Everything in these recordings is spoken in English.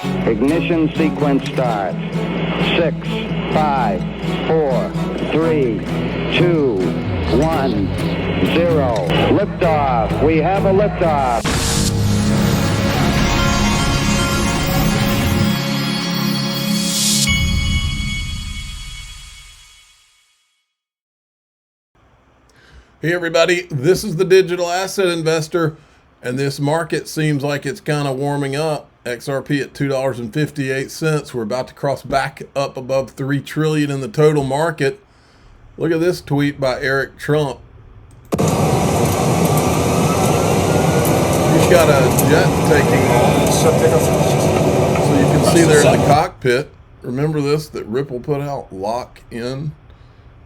Ignition sequence start. 6, 5, 4, 3, 2, 1, 0. Liftoff. We have a liftoff. Hey everybody, this is the Digital Asset Investor, and this market seems like it's kind of warming up. XRP at $2.58. We're about to cross back up above $3 trillion in the total market. Look at this tweet by Eric Trump. He's got a jet taking off, so you can see there in the cockpit. Remember this that Ripple put out? Lock in,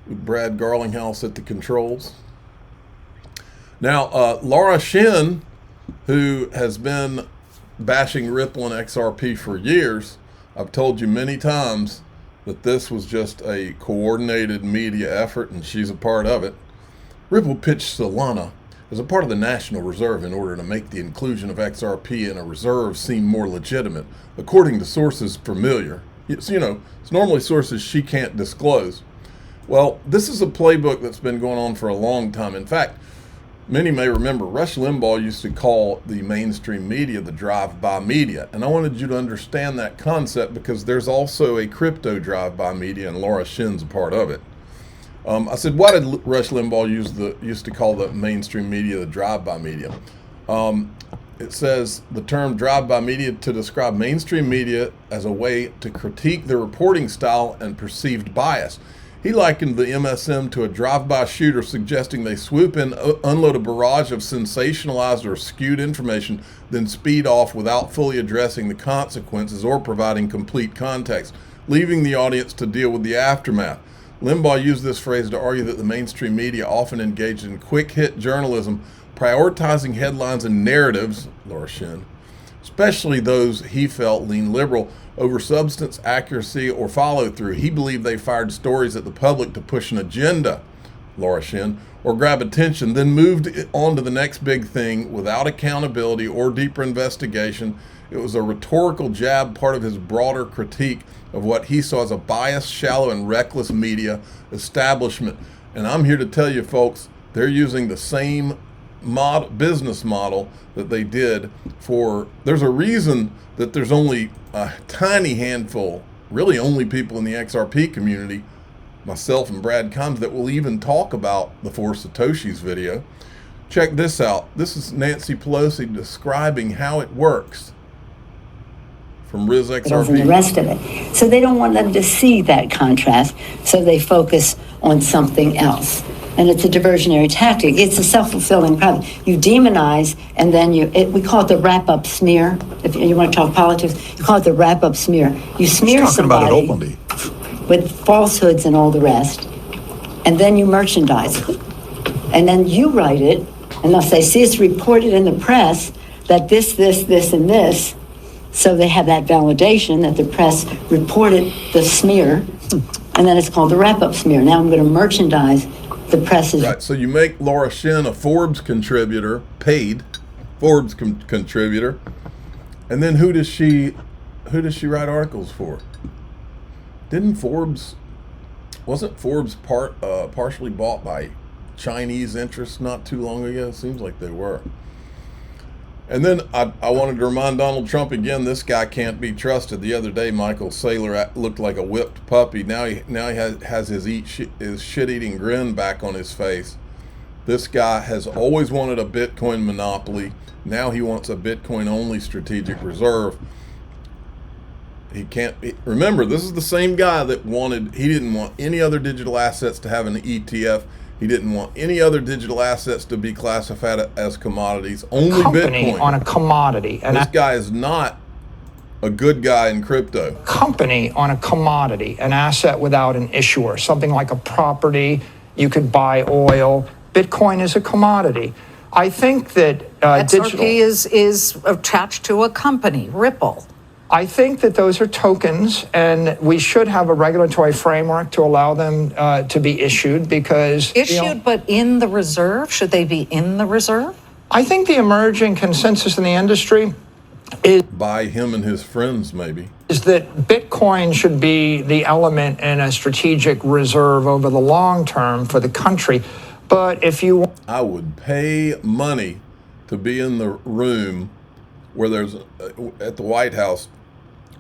with Brad Garlinghouse at the controls. Now, Laura Shin, who has been bashing Ripple and XRP for years, I've told you many times that this was just a coordinated media effort, and she's a part of it. Ripple pitched Solana as a part of the National Reserve in order to make the inclusion of XRP in a reserve seem more legitimate, according to sources familiar. So, it's normally sources she can't disclose. Well, this is a playbook that's been going on for a long time. In fact, many may remember Rush Limbaugh used to call the mainstream media the drive-by media. And I wanted you to understand that concept because there's also a crypto drive-by media, and Laura Shin's a part of it. I said, why did Rush Limbaugh used to call the mainstream media the drive-by media? It says the term drive-by media to describe mainstream media as a way to critique their reporting style and perceived bias. He likened the MSM to a drive-by shooter, suggesting they swoop in, unload a barrage of sensationalized or skewed information, then speed off without fully addressing the consequences or providing complete context, leaving the audience to deal with the aftermath. Limbaugh used this phrase to argue that the mainstream media often engaged in quick-hit journalism, prioritizing headlines and narratives, Laura Shin, especially those he felt lean liberal, over substance, accuracy, or follow-through. He believed they fired stories at the public to push an agenda, Laura Shin, or grab attention, then moved on to the next big thing without accountability or deeper investigation. It was a rhetorical jab, part of his broader critique of what he saw as a biased, shallow, and reckless media establishment. And I'm here to tell you, folks, they're using the same business model that they did for, there's a reason that there's only a tiny handful, really only people in the XRP community, myself and Brad Combs, that will even talk about the Four Satoshis video. Check this out. This is Nancy Pelosi describing how it works from Riz XRP. And the rest of it. So they don't want them to see that contrast, so they focus on something else. And it's a diversionary tactic. It's a self-fulfilling prophecy. You demonize, and then we call it the wrap-up smear. If you want to talk politics, you call it the wrap-up smear. You smear somebody about it openly with falsehoods and all the rest, and then you merchandise it. And then you write it, and they'll say, see, it's reported in the press that this, and this. So they have that validation that the press reported the smear, and then it's called the wrap-up smear. Now I'm going to merchandise the press is right. So you make Laura Shin a Forbes contributor, paid Forbes contributor, and then who does she write articles for? Wasn't Forbes partially bought by Chinese interests not too long ago? It seems like they were. And then I wanted to remind Donald Trump again, this guy can't be trusted. The other day, Michael Saylor looked like a whipped puppy. Now he has his shit-eating grin back on his face. This guy has always wanted a Bitcoin monopoly. Now he wants a Bitcoin-only strategic reserve. He can't remember, this is the same guy that he didn't want any other digital assets to have an ETF. He didn't want any other digital assets to be classified as commodities, only company Bitcoin. On a commodity. And this guy is not a good guy in crypto. Company on a commodity, an asset without an issuer, something like a property, you could buy oil. Bitcoin is a commodity. I think that XRP is attached to a company, Ripple. I think that those are tokens, and we should have a regulatory framework to allow them to be issued because... Issued, but in the reserve? Should they be in the reserve? I think the emerging consensus in the industry by him and his friends, maybe, is that Bitcoin should be the element in a strategic reserve over the long term for the country. But if you... I would pay money to be in the room where there's, at the White House,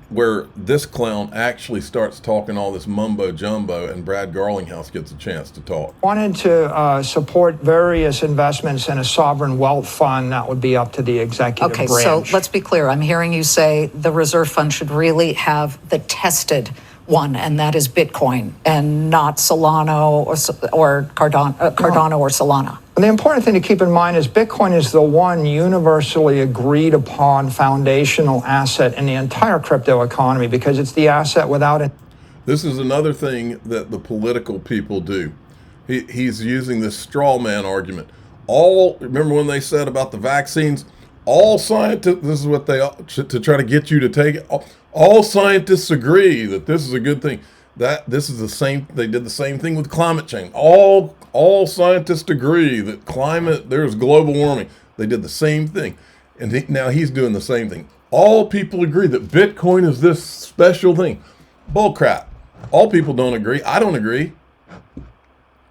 where this clown actually starts talking all this mumbo jumbo and Brad Garlinghouse gets a chance to talk. Wanted to support various investments in a sovereign wealth fund, that would be up to the executive branch. Okay, so let's be clear. I'm hearing you say the reserve fund should really have the tested one, and that is Bitcoin, and not Solana or Cardano or Solana. And the important thing to keep in mind is Bitcoin is the one universally agreed upon foundational asset in the entire crypto economy because it's the asset without it. This is another thing that the political people do. He's using this straw man argument. Remember when they said about the vaccines, all scientists, this is what they, to try to get you to take it, all scientists agree that this is a good thing. This is the same, they did the same thing with climate change. All scientists agree that there's global warming. They did the same thing. And now he's doing the same thing. All people agree that Bitcoin is this special thing. Bull crap. All people don't agree. I don't agree.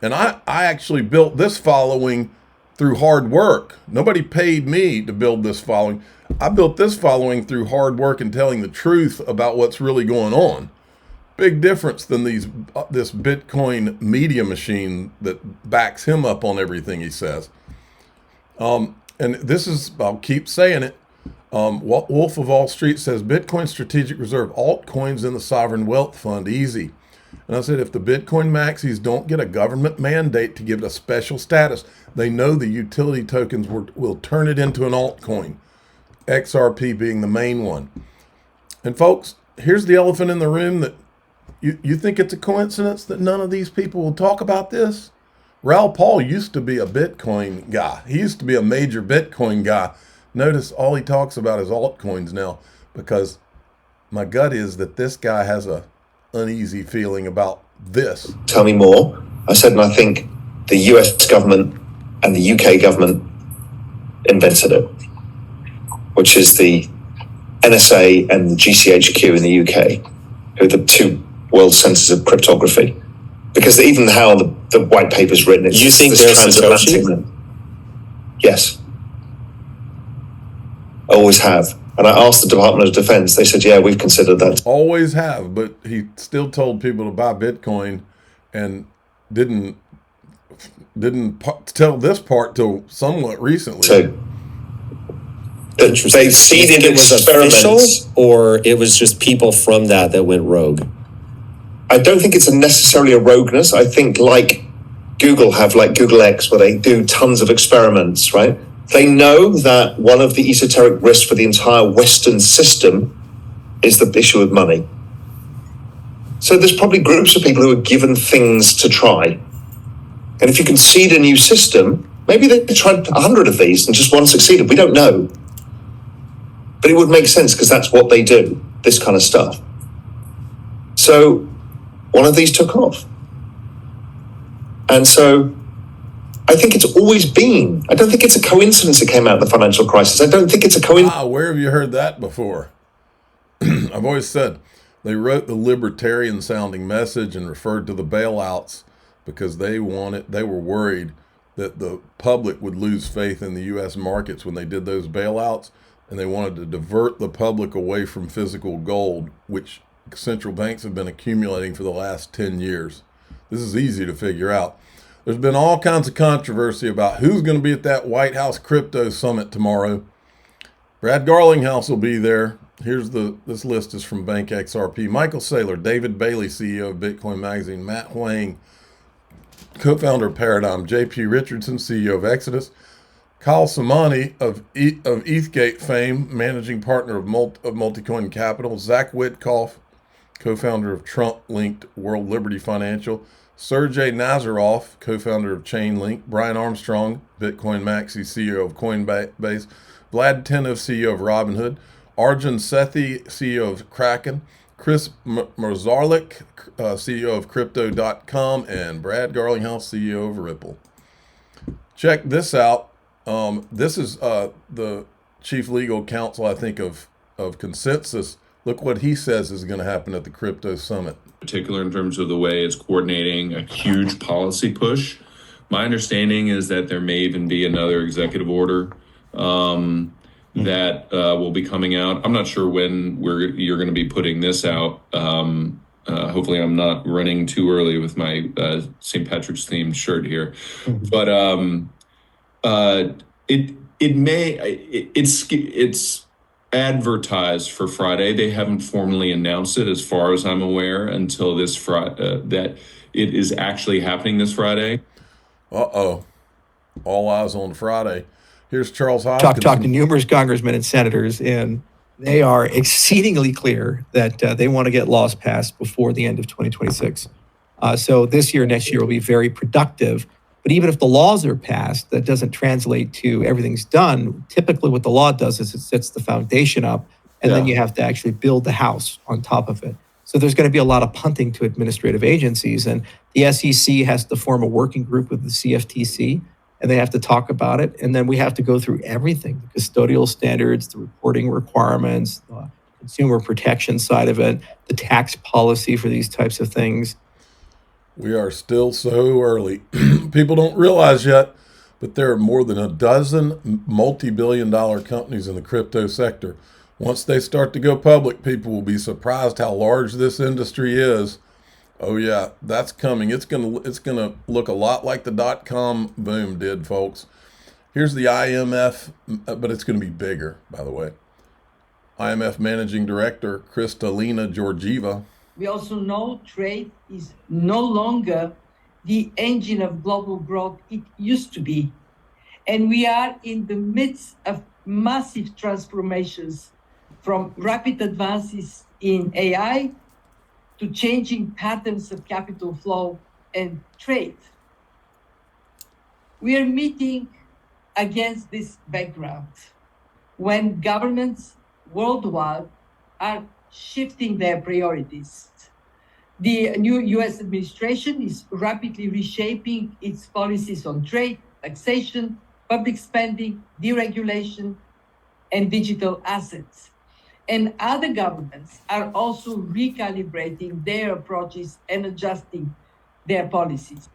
And I actually built this following through hard work. Nobody paid me to build this following. I built this following through hard work and telling the truth about what's really going on. Big difference than this Bitcoin media machine that backs him up on everything he says. And this is, I'll keep saying it. Wolf of Wall Street says Bitcoin strategic reserve, altcoins in the sovereign wealth fund, easy. And I said, if the Bitcoin maxis don't get a government mandate to give it a special status, they know the utility tokens will turn it into an altcoin. XRP being the main one. And folks, here's the elephant in the room that you think it's a coincidence that none of these people will talk about this? Raoul Pal used to be a Bitcoin guy. He used to be a major Bitcoin guy. Notice all he talks about is altcoins now, because my gut is that this guy has a uneasy feeling about this. Tell me more. I said, and I think the US government and the UK government invented it, which is the NSA and the GCHQ in the UK, who are the two world centers of cryptography. Because even how the white paper's written, it's you think this there's transatlantic. Yes. I always have. And I asked the Department of Defense, they said, yeah, we've considered that. Always have, but he still told people to buy Bitcoin and didn't tell this part till somewhat recently. So they seeded it was official, experiments. or it was just people from that went rogue? I don't think it's necessarily a rogueness. I think like Google have, like Google X, where they do tons of experiments, right? They know that one of the esoteric risks for the entire Western system is the issue of money. So there's probably groups of people who are given things to try. And if you can seed a new system, maybe they tried 100 of these and just one succeeded. We don't know. But it would make sense because that's what they do, this kind of stuff. So one of these took off. And so I think it's always been. I don't think it's a coincidence it came out of the financial crisis. I don't think it's a coincidence. Where have you heard that before? I've always said they wrote the libertarian sounding message and referred to the bailouts because they were worried that the public would lose faith in the U.S. markets when they did those bailouts, and they wanted to divert the public away from physical gold, which central banks have been accumulating for the last 10 years. This is easy to figure out. There's been all kinds of controversy about who's going to be at that White House crypto summit tomorrow. Brad Garlinghouse will be there. This list is from Bank XRP. Michael Saylor, David Bailey, CEO of Bitcoin Magazine, Matt Huang, co-founder of Paradigm, JP Richardson, CEO of Exodus, Kyle Samani of ETHgate fame, managing partner of Multicoin Capital, Zach Witkoff, co-founder of Trump-linked World Liberty Financial, Sergey Nazaroff, co-founder of Chainlink, Brian Armstrong, Bitcoin Maxi, CEO of Coinbase, Vlad Tenov, CEO of Robinhood, Arjun Sethi, CEO of Kraken, Chris Marzarlik, CEO of Crypto.com, and Brad Garlinghouse, CEO of Ripple. Check this out. This is the chief legal counsel, I think, of of consensus. Look what he says is going to happen at the crypto summit. Particular in terms of the way it's coordinating a huge policy push. My understanding is that there may even be another executive order that will be coming out. I'm not sure when you're going to be putting this out. Hopefully I'm not running too early with my St. Patrick's themed shirt here. But it's advertised for Friday. They haven't formally announced it, as far as I'm aware, until this Friday, that it is actually happening this Friday. All eyes on Friday. Here's Charles Hopkins. Talked to numerous congressmen and senators, and they are exceedingly clear that they want to get laws passed before the end of 2026. So this year, next year will be very productive. But even if the laws are passed, that doesn't translate to everything's done. Typically what the law does is it sets the foundation up, and then you have to actually build the house on top of it. So there's going to be a lot of punting to administrative agencies, and the SEC has to form a working group with the CFTC, and they have to talk about it. And then we have to go through everything, the custodial standards, the reporting requirements, the consumer protection side of it, the tax policy for these types of things. We are still so early. People don't realize yet, but there are more than a dozen multi-billion-dollar companies in the crypto sector. Once they start to go public, people will be surprised how large this industry is. Oh yeah, that's coming. It's gonna look a lot like the .com boom did, folks. Here's the IMF, but it's gonna be bigger, by the way. IMF Managing Director Kristalina Georgieva. We also know trade is no longer the engine of global growth it used to be. And we are in the midst of massive transformations, from rapid advances in AI to changing patterns of capital flow and trade. We are meeting against this background when governments worldwide are shifting their priorities. The new US administration is rapidly reshaping its policies on trade, taxation, public spending, deregulation, and digital assets. And other governments are also recalibrating their approaches and adjusting their policies.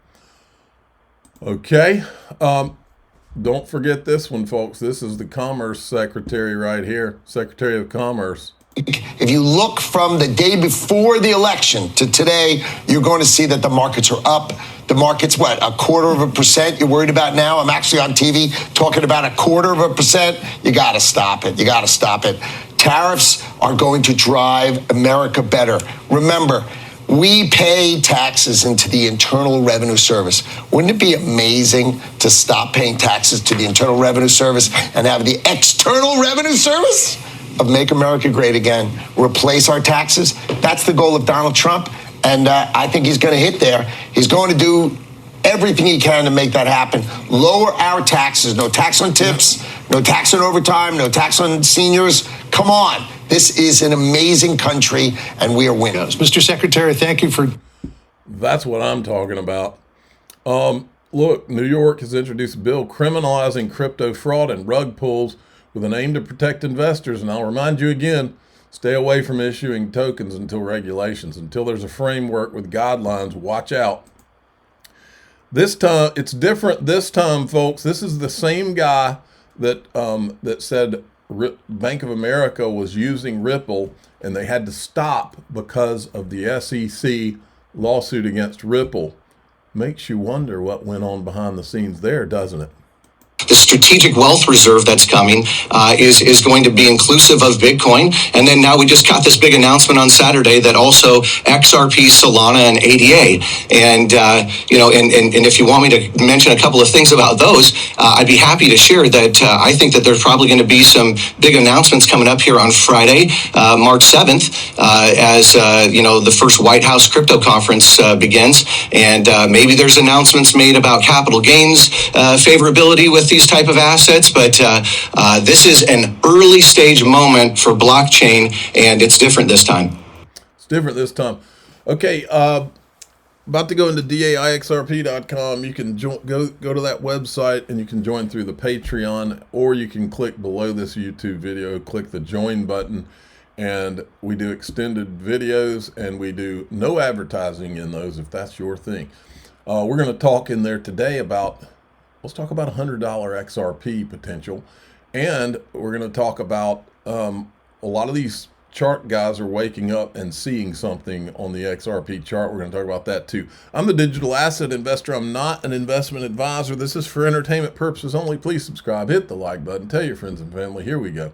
Okay. Don't forget this one, folks. This is the Commerce Secretary right here, Secretary of Commerce. If you look from the day before the election to today, you're going to see that the markets are up. The market's what, 0.25% you're worried about now? I'm actually on TV talking about 0.25%. You got to stop it. You got to stop it. Tariffs are going to drive America better. Remember, we pay taxes into the Internal Revenue Service. Wouldn't it be amazing to stop paying taxes to the Internal Revenue Service and have the External Revenue Service of Make America Great Again replace our taxes? That's the goal of Donald Trump, and I think he's going to hit there. He's going to do everything he can to make that happen. Lower our taxes. No tax on tips, no tax on overtime, no tax on seniors. Come on. This is an amazing country, and we are winners. Mr. Secretary, thank you for... That's what I'm talking about. Look, New York has introduced a bill criminalizing crypto fraud and rug pulls with an aim to protect investors. And I'll remind you again, stay away from issuing tokens until there's a framework with guidelines. Watch out. This time, it's different this time, folks. This is the same guy that said Bank of America was using Ripple and they had to stop because of the SEC lawsuit against Ripple. Makes you wonder what went on behind the scenes there, doesn't it? The strategic wealth reserve that's coming is going to be inclusive of Bitcoin. And then now we just got this big announcement on Saturday that also XRP, Solana, and ADA. And, and if you want me to mention a couple of things about those, I'd be happy to share that I think that there's probably going to be some big announcements coming up here on Friday, March 7th, as, the first White House crypto conference begins. And maybe there's announcements made about capital gains, favorability with these type of assets, but this is an early stage moment for blockchain, and it's different this time. It's different this time. Okay, about to go into daixrp.com. You can go to that website and you can join through the Patreon, or you can click below this YouTube video, click the join button, and we do extended videos and we do no advertising in those if that's your thing. We're going to talk in there today let's talk about $100 XRP potential, and we're going to talk about a lot of these chart guys are waking up and seeing something on the XRP chart. We're going to talk about that too. I'm the digital asset investor. I'm not an investment advisor. This is for entertainment purposes only. Please subscribe, hit the like button, tell your friends and family. Here we go.